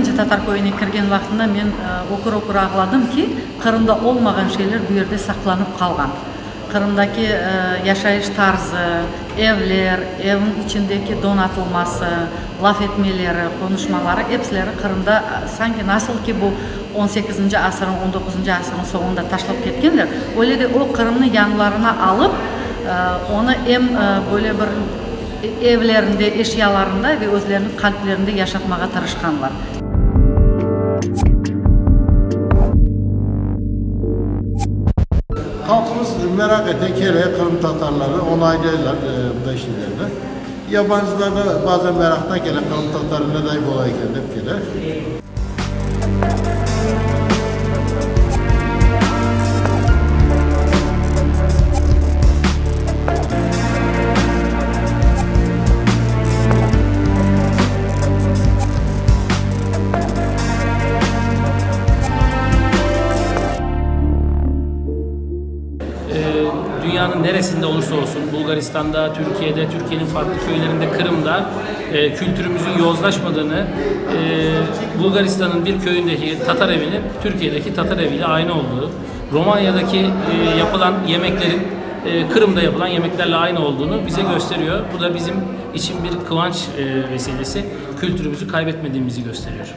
birinci Tatar köyüne kirgen vaqtında men okur ağladım ki Kırım'da olmagan şeyler bu yerde saklanıp kalgan. Kırım'daki yaşayış tarzı, evler, evin içindeki donatılması, laf etmeleri, konuşmaları hepsileri Kırım'da sanki nasıl ki bu 18. asırın, 19. asırın sonunda taşlap ketkenler, öyle de o Kırım'ın yanlarına alıp onu hem böyle bir evlerinde, eşyalarında ve özlerinin kalplerinde yaşatmaya tırışkanlar. Halkımız merak eden kere Kırım Tatarları onaylarlar bu da işlerinde. Yabancılar da bazen meraktan gelen Kırım Tatarı ne dahi bu olayken hep gelir. Dünyanın neresinde olursa olsun, Bulgaristan'da, Türkiye'de, Türkiye'nin farklı köylerinde, Kırım'da kültürümüzün yozlaşmadığını, Bulgaristan'ın bir köyündeki Tatar evinin Türkiye'deki Tatar eviyle aynı olduğu, Romanya'daki yapılan yemeklerin Kırım'da yapılan yemeklerle aynı olduğunu bize gösteriyor. Bu da bizim için bir kıvanç vesilesi, kültürümüzü kaybetmediğimizi gösteriyor.